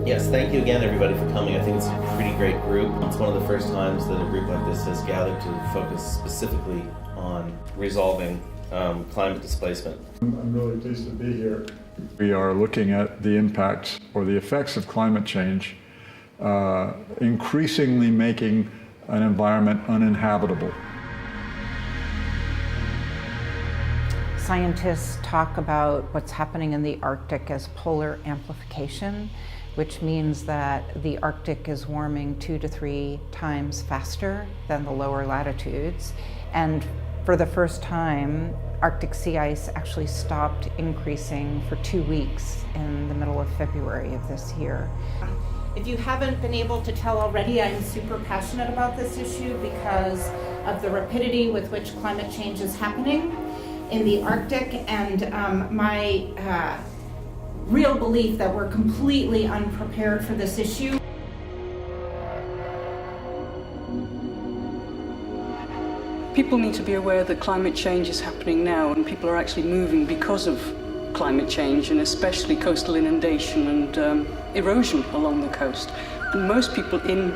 Yes, thank you again everybody for coming. I think it's a pretty great group. It's one of the first times that a group like this has gathered to focus specifically on resolving climate displacement. I'm really pleased to be here. We are looking at the impacts or the effects of climate change, increasingly making an environment uninhabitable. Scientists talk about what's happening in the Arctic as polar amplification, which means that the Arctic is warming 2 to 3 times faster than the lower latitudes. And for the first time, Arctic sea ice actually stopped increasing for 2 weeks in the middle of February of this year. If you haven't been able to tell already, I'm super passionate about this issue because of the rapidity with which climate change is happening in the Arctic, and my real belief that we're completely unprepared for this issue. People need to be aware that climate change is happening now, and people are actually moving because of climate change, and especially coastal inundation and erosion along the coast. And most people in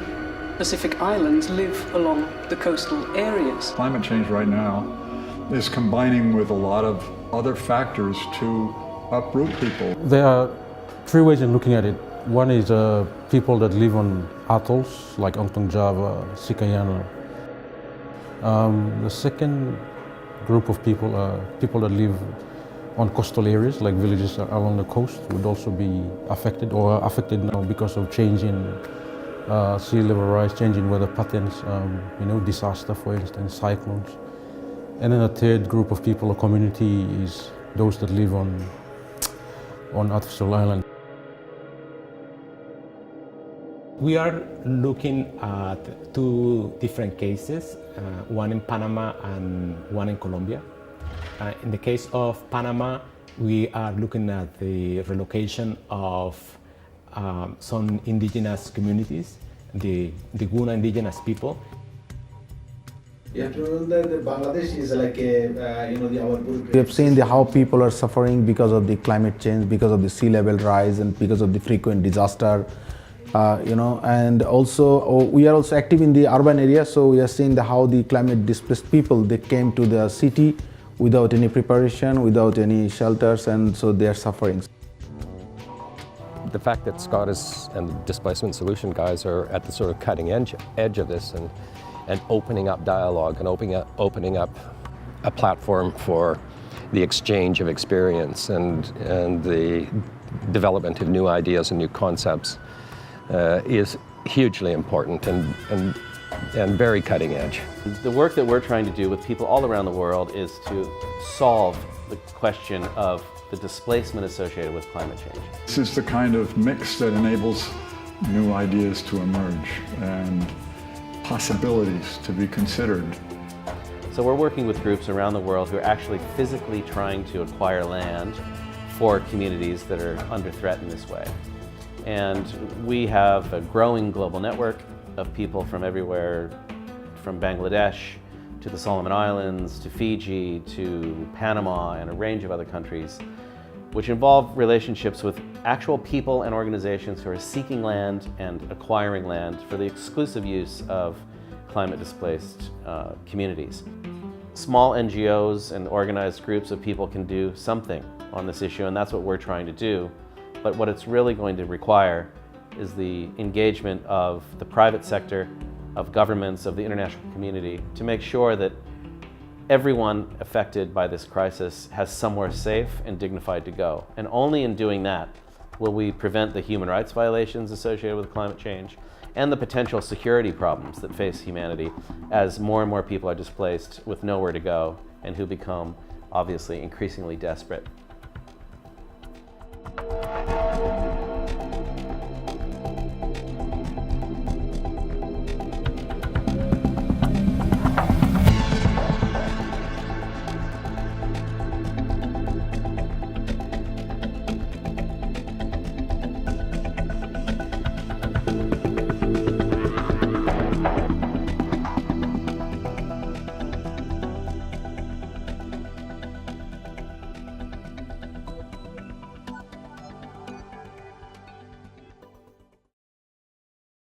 Pacific Islands live along the coastal areas. Climate change right now is combining with a lot of other factors to uproot people. There are 3 ways in looking at it. One is people that live on atolls like Ontong Java, Sikayana. The second group of people are people that live on coastal areas like villages along the coast would also be affected or are affected now because of changing sea level rise, changing weather patterns, disaster, for instance, cyclones. And then a third group of people or community is those that live on artificial islands. We are looking at 2 different cases, one in Panama and one in Colombia. In the case of Panama, we are looking at the relocation of some indigenous communities, the Guna indigenous people. You have to remember that Bangladesh is like our group. We have seen how people are suffering because of the climate change, because of the sea level rise, and because of the frequent disaster. And also we are also active in the urban area, so we are seeing how the climate displaced people, they came to the city without any preparation, without any shelters, and so they are suffering. The fact that Scottish and the displacement solution guys are at the sort of cutting edge of this and opening up dialogue and opening up a platform for the exchange of experience and the development of new ideas and new concepts is hugely important and very cutting edge. The work that we're trying to do with people all around the world is to solve the question of the displacement associated with climate change. This is the kind of mix that enables new ideas to emerge and possibilities to be considered. So we're working with groups around the world who are actually physically trying to acquire land for communities that are under threat in this way. And we have a growing global network of people from everywhere, from Bangladesh to the Solomon Islands, to Fiji, to Panama, and a range of other countries, which involve relationships with actual people and organizations who are seeking land and acquiring land for the exclusive use of climate-displaced communities. Small NGOs and organized groups of people can do something on this issue, and that's what we're trying to do. But what it's really going to require is the engagement of the private sector, of governments, of the international community, to make sure that everyone affected by this crisis has somewhere safe and dignified to go. And only in doing that will we prevent the human rights violations associated with climate change and the potential security problems that face humanity as more and more people are displaced with nowhere to go and who become obviously increasingly desperate.